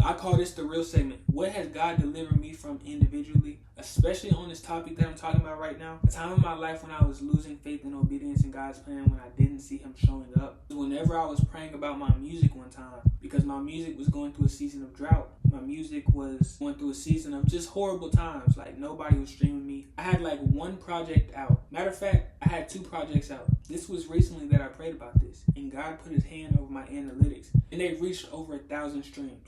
I call this the real segment. What has God delivered me from individually, especially on this topic that I'm talking about right now? A time in my life when I was losing faith and obedience in God's plan, when I didn't see him showing up. Whenever I was praying about my music one time, because my music was going through a season of drought. My music was going through a season of just horrible times. Like, nobody was streaming me. I had like one project out. Matter of fact, I had 2 projects out. This was recently that I prayed about this, and God put his hand over my analytics, and they reached over 1,000 streams.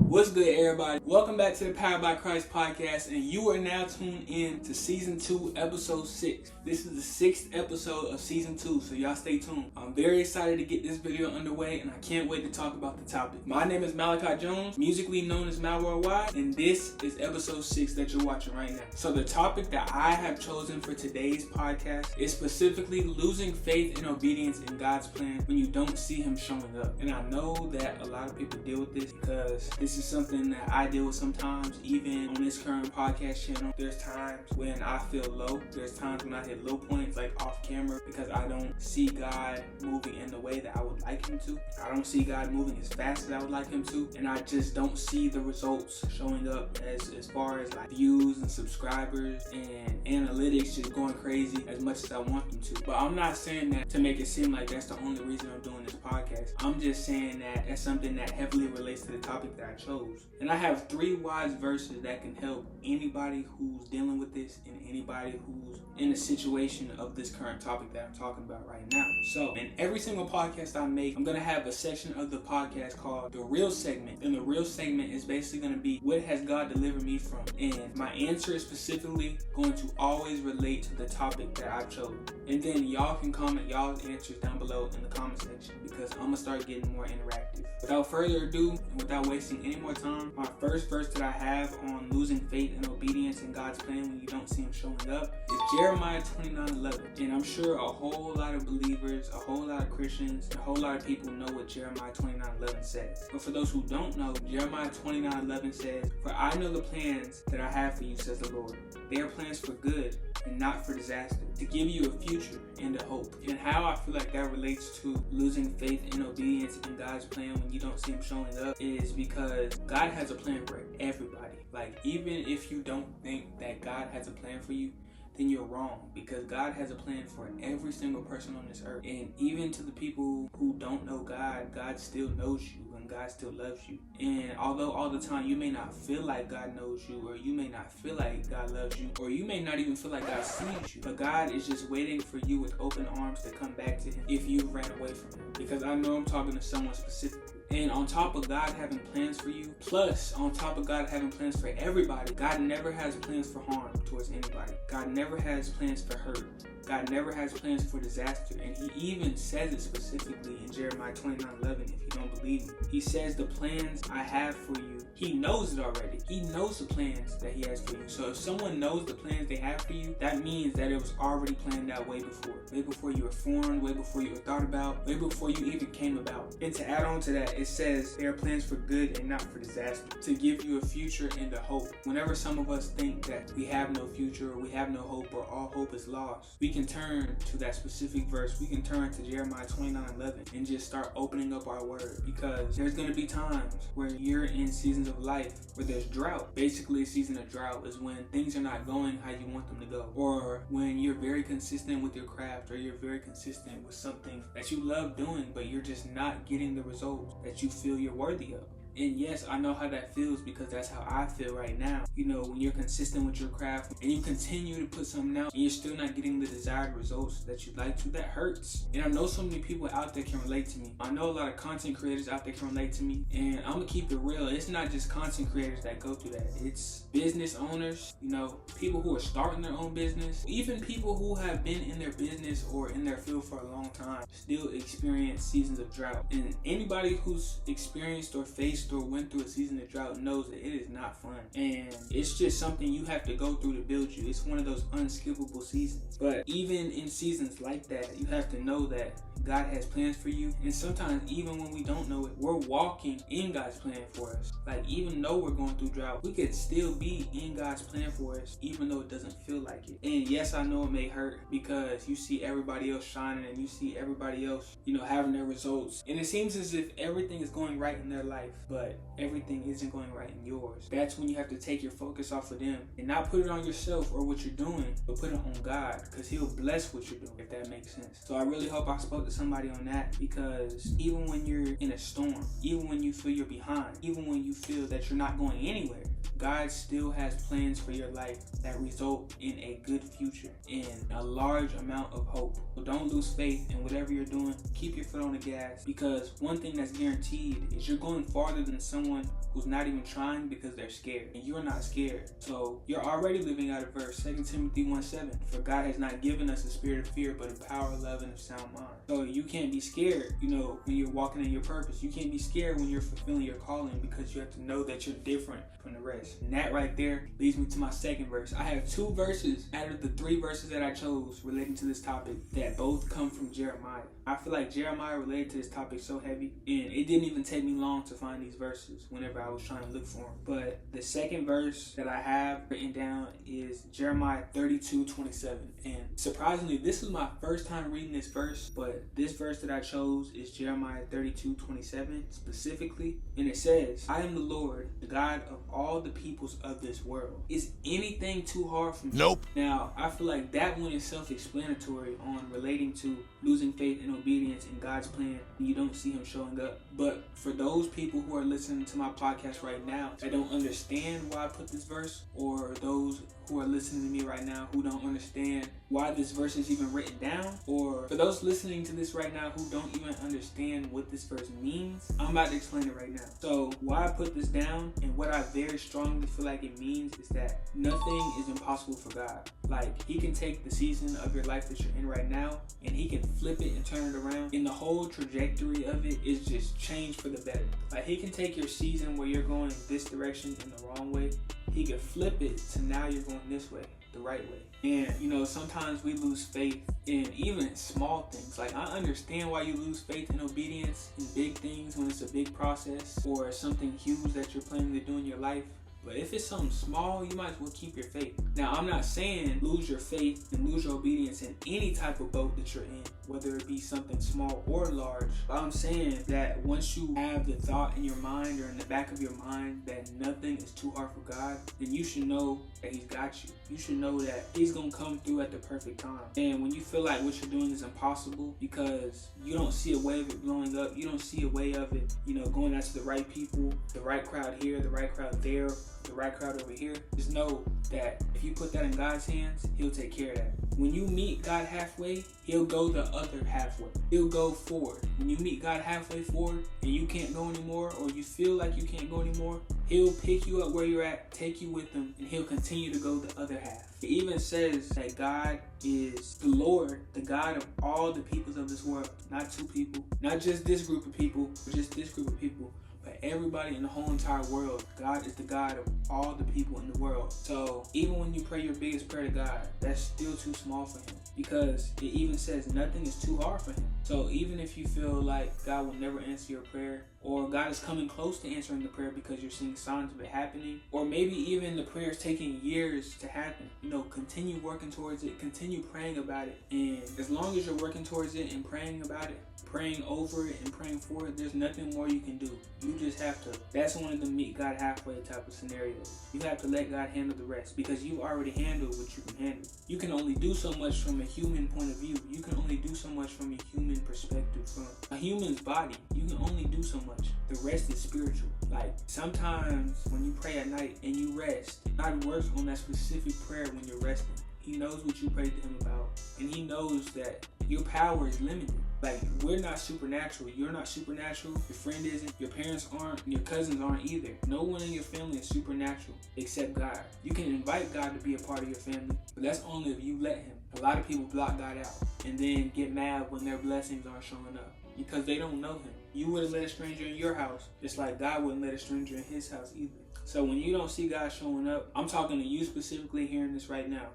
What's good, everybody? Welcome back to the Powered by Christ podcast, and you are now tuned in to season 2, episode 6. This is the 6th episode of season 2, so y'all stay tuned. I'm very excited to get this video underway, and I can't wait to talk about the topic. My name is Malachi Jones, musically known as MalWorldWide, and this is episode 6 that you're watching right now. So the topic that I have chosen for today's podcast is specifically losing faith and obedience in God's plan when you don't see him showing up. And I know that a lot of people deal with this because this is something that I deal with sometimes, even on this current podcast channel. There's times when I feel low. There's times when I hit low points, like off camera, because I don't see God moving in the way that I would like him to. I don't see God moving as fast as I would like him to, and I just don't see the results showing up as far as like views and subscribers and analytics just going crazy as much as I want them to. But I'm not saying that to make it seem like that's the only reason I'm doing this podcast. I'm just saying that that's something that heavily relates to the topic that I chose. And I have 3 wise verses that can help anybody who's dealing with this and anybody who's in a situation of this current topic that I'm talking about right now. So in every single podcast I make, I'm going to have a section of the podcast called the real segment. And the real segment is basically going to be, what has God delivered me from? And my answer is specifically going to always relate to the topic that I've chosen. And then y'all can comment y'all's answers down below in the comment section, because I'm going to start getting more interactive. Without further ado, and without wasting any more time, my first verse that I have on losing faith and obedience in God's plan when you don't see him showing up is Jeremiah 29:11. And I'm sure a whole lot of believers, a whole lot of Christians, a whole lot of people know what Jeremiah 29:11 says. But for those who don't know, Jeremiah 29:11 says, "For I know the plans that I have for you, says the Lord. They are plans for good and not for disaster, to give you a future and a hope." And how I feel like that relates to losing faith and obedience in God's plan when you don't see him showing up is because God has a plan for everybody. Like, even if you don't think that God has a plan for you, then you're wrong, because God has a plan for every single person on this earth. And even to the people who don't know God, God still knows you and God still loves you. And although all the time you may not feel like God knows you, or you may not feel like God loves you, or you may not even feel like God sees you, but God is just waiting for you with open arms to come back to him if you ran away from him. Because I know I'm talking to someone specifically. And on top of God having plans for you, plus on top of God having plans for everybody, God never has plans for harm towards anybody. God never has plans for hurt. God never has plans for disaster. And he even says it specifically in Jeremiah 29:11, if you don't believe me. He says, the plans I have for you, he knows it already. He knows the plans that he has for you. So if someone knows the plans they have for you, that means that it was already planned out way before you were formed, way before you were thought about, way before you even came about. And to add on to that, it says there are plans for good and not for disaster, to give you a future and a hope. Whenever some of us think that we have no future, or we have no hope, or all hope is lost, we can turn to that specific verse. We can turn to Jeremiah 29:11 and just start opening up our word, because there's going to be times where you're in seasons of life where there's drought. Basically, a season of drought is when things are not going how you want them to go, or when you're very consistent with your craft, or you're very consistent with something that you love doing, but you're just not getting the results that you feel you're worthy of. And yes, I know how that feels, because that's how I feel right now. You know, when you're consistent with your craft and you continue to put something out and you're still not getting the desired results that you'd like to, that hurts. And I know so many people out there can relate to me. I know a lot of content creators out there can relate to me. And I'm gonna keep it real. It's not just content creators that go through that. It's business owners, you know, people who are starting their own business, even people who have been in their business or in their field for a long time still experience seasons of drought. And anybody who's experienced or faced faced or went through a season of drought knows that it is not fun. And it's just something you have to go through to build you. It's one of those unskippable seasons. But even in seasons like that, you have to know that God has plans for you. And sometimes even when we don't know it, we're walking in God's plan for us. Like, even though we're going through drought, we could still be in God's plan for us, even though it doesn't feel like it. And yes, I know it may hurt because you see everybody else shining and you see everybody else, having their results. And it seems as if everything is going right in their life, but everything isn't going right in yours. That's when you have to take your focus off of them and not put it on yourself or what you're doing, but put it on God, because He'll bless what you're doing, if that makes sense. So I really hope I spoke to somebody on that, because even when you're in a storm, even when you feel you're behind, even when you feel that you're not going anywhere, God still has plans for your life that result in a good future and a large amount of hope. So don't lose faith in whatever you're doing. Keep your foot on the gas, because one thing that's guaranteed is you're going farther than someone who's not even trying because they're scared, and you're not scared. So you're already living out of verse 2 Timothy 1:7. For God has not given us a spirit of fear, but a power, love, and a sound mind. So you can't be scared, when you're walking in your purpose. You can't be scared when you're fulfilling your calling, because you have to know that you're different from the rest. And that right there leads me to my second verse. I have 2 verses out of the 3 verses that I chose relating to this topic that both come from Jeremiah. I feel like Jeremiah related to this topic so heavy, and it didn't even take me long to find these verses whenever I was trying to look for them. But the second verse that I have written down is Jeremiah 32:27. And surprisingly, this was my first time reading this verse, but this verse that I chose is Jeremiah 32:27 specifically. And it says, I am the Lord, the God of all the peoples of this world. Is anything too hard for me? Nope. Now, I feel like that one is self-explanatory on relating to losing faith and obedience in God's plan when you don't see Him showing up. But for those people who are listening to my podcast right now that don't understand why I put this verse, or those who are listening to me right now who don't understand why this verse is even written down, or for those listening to this right now who don't even understand what this verse means, I'm about to explain it right now. So why I put this down and what I very strongly feel like it means is that nothing is impossible for God. Like, He can take the season of your life that you're in right now and He can flip it and turn it around, and the whole trajectory of it is just changed for the better. Like, He can take your season where you're going this direction in the wrong way, He can flip it to now you're going this way, the right way. And sometimes we lose faith in even small things. Like, I understand why you lose faith in obedience in big things when it's a big process or something huge that you're planning to do in your life. But if it's something small, you might as well keep your faith. Now, I'm not saying lose your faith and lose your obedience in any type of boat that you're in, whether it be something small or large. But I'm saying that once you have the thought in your mind or in the back of your mind that nothing is too hard for God, then you should know that He's got you. You should know that He's going to come through at the perfect time. And when you feel like what you're doing is impossible because you don't see a way of it blowing up, you don't see a way of it, going out to the right people, the right crowd here, the right crowd there, the right crowd over here, just know that if you put that in God's hands, He'll take care of that. When you meet God halfway, He'll go the other halfway. He'll go forward. When you meet God halfway forward and you can't go anymore, or you feel like you can't go anymore, He'll pick you up where you're at, take you with Him, and He'll continue to go the other half. It even says that God is the Lord, the God of all the peoples of this world. Not 2 people, not just this group of people, but just this group of people. But everybody in the whole entire world, God is the God of all the people in the world. So even when you pray your biggest prayer to God, that's still too small for Him, because it even says nothing is too hard for Him. So even if you feel like God will never answer your prayer, or God is coming close to answering the prayer because you're seeing signs of it happening, or maybe even the prayer is taking years to happen, continue working towards it, continue praying about it. And as long as you're working towards it and praying about it, praying over it and praying for it, there's nothing more you can do. You just have to, that's one of the meet God halfway type of scenarios. You have to let God handle the rest, because you've already handled what you can handle. You can only do so much from a human point of view. You can only do so much from a human perspective, from a human's body. You can only do so much. The rest is spiritual. Like, sometimes when you pray at night and you rest, God works on that specific prayer when you're resting. He knows what you prayed to Him about, and He knows that your power is limited. Like, we're not supernatural. You're not supernatural. Your friend isn't. Your parents aren't. And your cousins aren't either. No one in your family is supernatural except God. You can invite God to be a part of your family, but that's only if you let Him. A lot of people block God out and then get mad when their blessings aren't showing up because they don't know him. You wouldn't let a stranger in your house, just like God wouldn't let a stranger in his house either. So when you don't see God showing up, I'm talking to you specifically hearing this right now.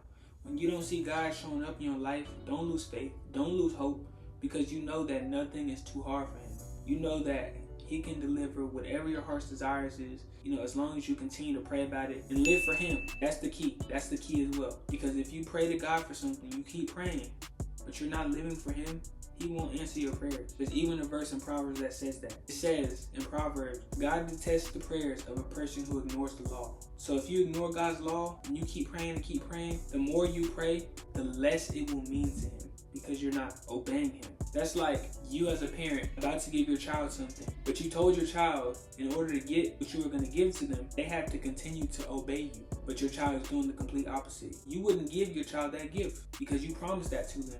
When you don't see God showing up in your life, don't lose faith, don't lose hope, because you know that nothing is too hard for him. You know that he can deliver whatever your heart's desires is, as long as you continue to pray about it and live for him. That's the key. That's the key as well. Because if you pray to God for something, you keep praying, but you're not living for him, he won't answer your prayers. There's even a verse in Proverbs that says that. It says in Proverbs, God detests the prayers of a person who ignores the law. So if you ignore God's law and you keep praying, the more you pray, the less it will mean to him because you're not obeying him. That's like you as a parent about to give your child something, but you told your child in order to get what you were going to give to them, they have to continue to obey you. But your child is doing the complete opposite. You wouldn't give your child that gift because you promised that to them.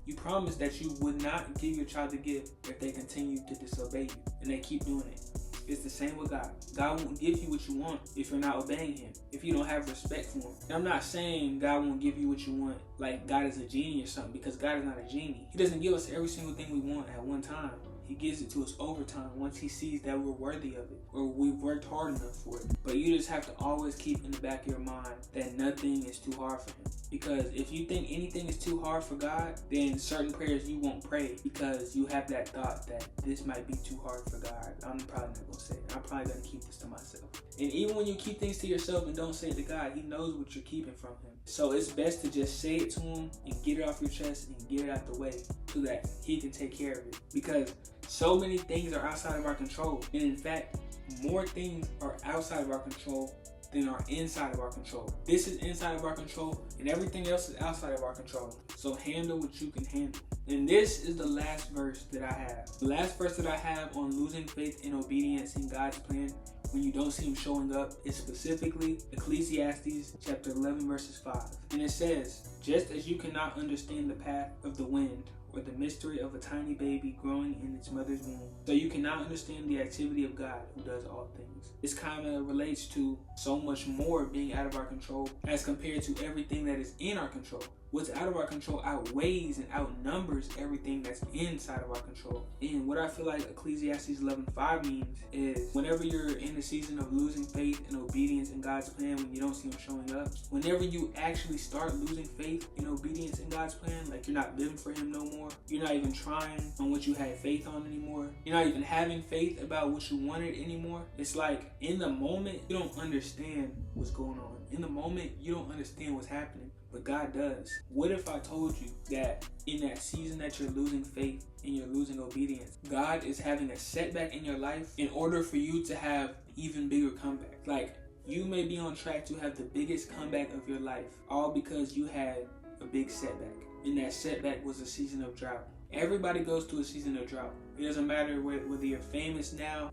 You promised that you would not give your child the gift if they continue to disobey you, and they keep doing it. It's the same with God. God won't give you what you want if you're not obeying him, if you don't have respect for him. And I'm not saying God won't give you what you want like God is a genie or something, because God is not a genie. He doesn't give us every single thing we want at one time. He gives it to us over time once he sees that we're worthy of it or we've worked hard enough for it. But you just have to always keep in the back of your mind that nothing is too hard for him. Because if you think anything is too hard for God, then certain prayers you won't pray because you have that thought that this might be too hard for God. I'm probably not going to say it. I'm probably going to keep this to myself. And even when you keep things to yourself and don't say it to God, he knows what you're keeping from him. So it's best to just say it to him and get it off your chest and get it out the way so that he can take care of it. Because so many things are outside of our control. And in fact, more things are outside of our control than are inside of our control. This is inside of our control and everything else is outside of our control. So handle what you can handle. And this is the last verse that I have. The last verse that I have on losing faith and obedience in God's plan when you don't see him showing up is specifically Ecclesiastes chapter 11 verses 5. And it says, just as you cannot understand the path of the wind or the mystery of a tiny baby growing in its mother's womb, so you cannot understand the activity of God who does all things. This kind of relates to so much more being out of our control as compared to everything that is in our control. What's out of our control outweighs and outnumbers everything that's inside of our control. And what I feel like Ecclesiastes 11:5 means is whenever you're in a season of losing faith and obedience in God's plan, when you don't see him showing up, whenever you actually start losing faith and obedience in God's plan, like you're not living for him no more, you're not even trying on what you had faith on anymore, you're not even having faith about what you wanted anymore, it's like in the moment you don't understand what's going on. In the moment you don't understand what's happening, but God does. What if I told you that in that season that you're losing faith and you're losing obedience, God is having a setback in your life in order for you to have even bigger comeback? Like, you may be on track to have the biggest comeback of your life, all because you had a big setback. And that setback was a season of drought. Everybody goes through a season of drought. It doesn't matter whether you're famous now,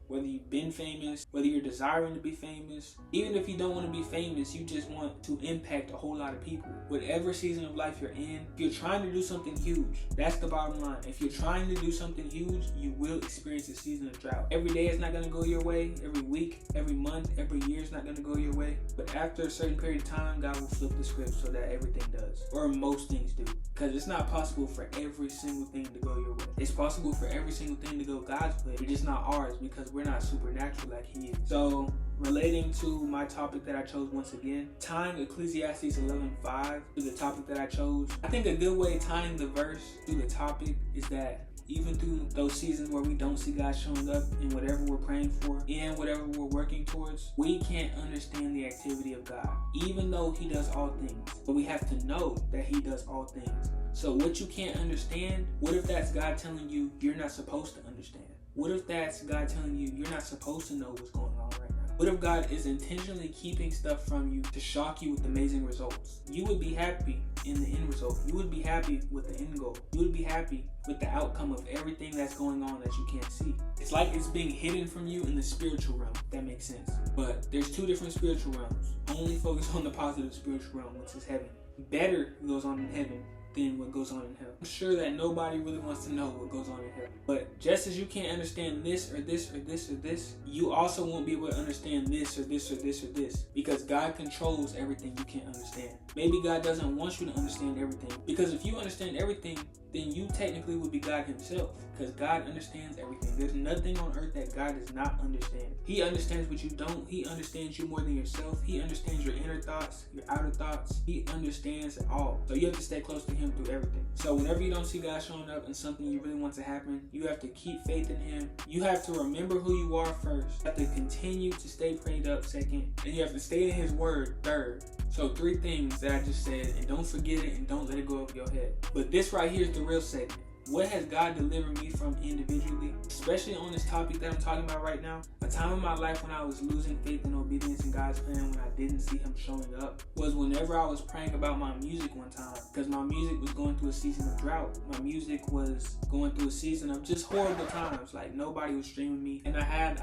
whether you've been famous, whether you're desiring to be famous. Even if you don't want to be famous, you just want to impact a whole lot of people. Whatever season of life you're in, if you're trying to do something huge, that's the bottom line. If you're trying to do something huge, you will experience a season of drought. Every day is not going to go your way. Every week, every month, every year is not going to go your way. But after a certain period of time, God will flip the script so that everything does. Or most things do. Because it's not possible for every single thing to go your way. It's possible for every single thing to go God's way, but just not ours, because we're not supernatural like he is. So, relating to my topic that I chose once again, tying Ecclesiastes 11:5 to the topic that I chose, I think a good way tying the verse to the topic is that even through those seasons where we don't see God showing up in whatever we're praying for and whatever we're working towards, we can't understand the activity of God, even though he does all things. But we have to know that he does all things. So what you can't understand, what if that's God telling you you're not supposed to understand? What if that's God telling you you're not supposed to know what's going on right now? What if God is intentionally keeping stuff from you to shock you with amazing results? You would be happy in the end result. You would be happy with the end goal. You would be happy with the outcome of everything that's going on that you can't see. It's like it's being hidden from you in the spiritual realm, if that makes sense. But there's two different spiritual realms. Only focus on the positive spiritual realm, which is heaven. Better goes on in heaven than what goes on in hell. I'm sure that nobody really wants to know what goes on in hell. But just as you can't understand this or this or this or this, you also won't be able to understand this or this or this or this, because God controls everything you can't understand. Maybe God doesn't want you to understand everything, because if you understand everything, then you technically would be God himself, because God understands everything. There's nothing on earth that God does not understand. He understands what you don't. He understands you more than yourself. He understands your inner thoughts, your outer thoughts. He understands it all. So you have to stay close to him through everything. So whenever you don't see God showing up in something you really want to happen, you have to keep faith in him. You have to remember who you are first. You have to continue to stay prayed up second. And you have to stay in his word third. So 3 things that I just said, and don't forget it and don't let it go over your head. But this right here is the real segment. What has God delivered me from individually, especially on this topic that I'm talking about right now? A time in my life when I was losing faith and obedience in God's plan, when I didn't see him showing up, was whenever I was praying about my music one time, because my music was going through a season of drought. My music was going through a season of just horrible times. Like, nobody was streaming me, and I had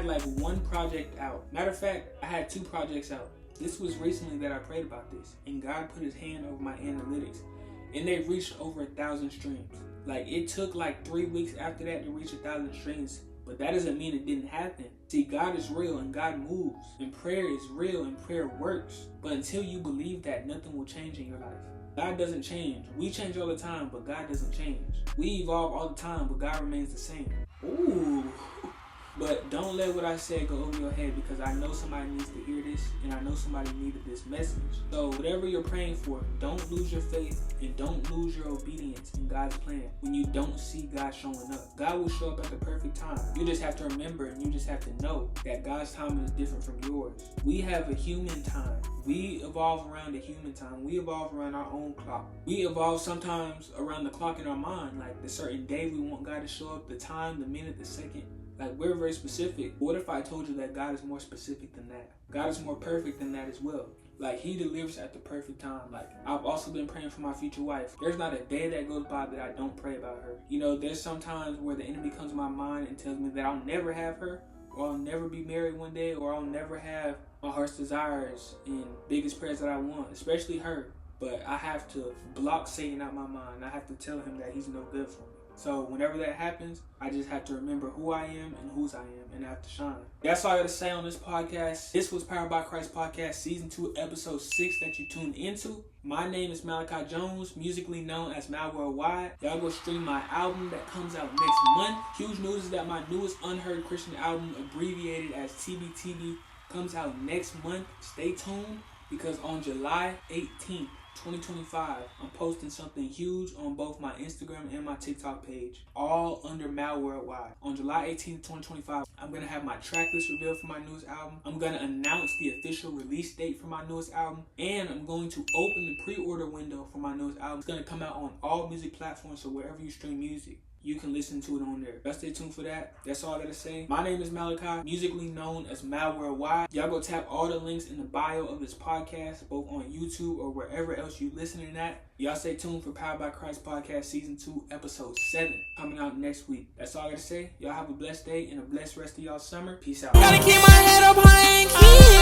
like 1 project out. Matter of fact, I had 2 projects out. This was recently that I prayed about this, and God put his hand over my analytics, and they reached over 1,000 streams. Like, it took like 3 weeks after that to reach 1,000 streams, but that doesn't mean it didn't happen. See, God is real and God moves, and prayer is real and prayer works. But until you believe that, nothing will change in your life. God doesn't change. We change all the time, but God doesn't change. We evolve all the time, but God remains the same. Ooh. But don't let what I said go over your head, because I know somebody needs to hear this, and I know somebody needed this message. So whatever you're praying for, don't lose your faith and don't lose your obedience in God's plan when you don't see God showing up. God will show up at the perfect time. You just have to remember, and you just have to know that God's timing is different from yours. We have a human time. We evolve around a human time. We evolve around our own clock. We evolve sometimes around the clock in our mind, like the certain day we want God to show up, the time, the minute, the second. Like, we're very specific. What if I told you that God is more specific than that? God is more perfect than that as well. Like, he delivers at the perfect time. Like, I've also been praying for my future wife. There's not a day that goes by that I don't pray about her. You know, there's some times where the enemy comes to my mind and tells me that I'll never have her, or I'll never be married one day, or I'll never have my heart's desires and biggest prayers that I want, especially her. But I have to block Satan out my mind. I have to tell him that he's no good for me. So whenever that happens, I just have to remember who I am and whose I am, and I have to shine. That's all I got to say on this podcast. This was Powered by Christ Podcast, Season 2, Episode 6 that you tuned into. My name is Malachi Jones, musically known as MalWorldWide. Y'all go stream my album that comes out next month. Huge news is that my newest unheard Christian album, abbreviated as TBTB, comes out next month. Stay tuned, because on July 18th, 2025, I'm posting something huge on both my Instagram and my TikTok page, all under MalWorldWide. On July 18th, 2025, I'm going to have my track list revealed for my newest album. I'm going to announce the official release date for my newest album, and I'm going to open the pre-order window for my newest album. It's going to come out on all music platforms, so wherever you stream music, you can listen to it on there. Y'all stay tuned for that. That's all I gotta say. My name is Malachi, musically known as MalWorldWide. Y'all go tap all the links in the bio of this podcast, both on YouTube or wherever else you listening at. Y'all stay tuned for Powered by Christ Podcast Season 2, Episode 7, coming out next week. That's all I gotta say. Y'all have a blessed day and a blessed rest of y'all summer. Peace out. Gotta keep my head up high and keep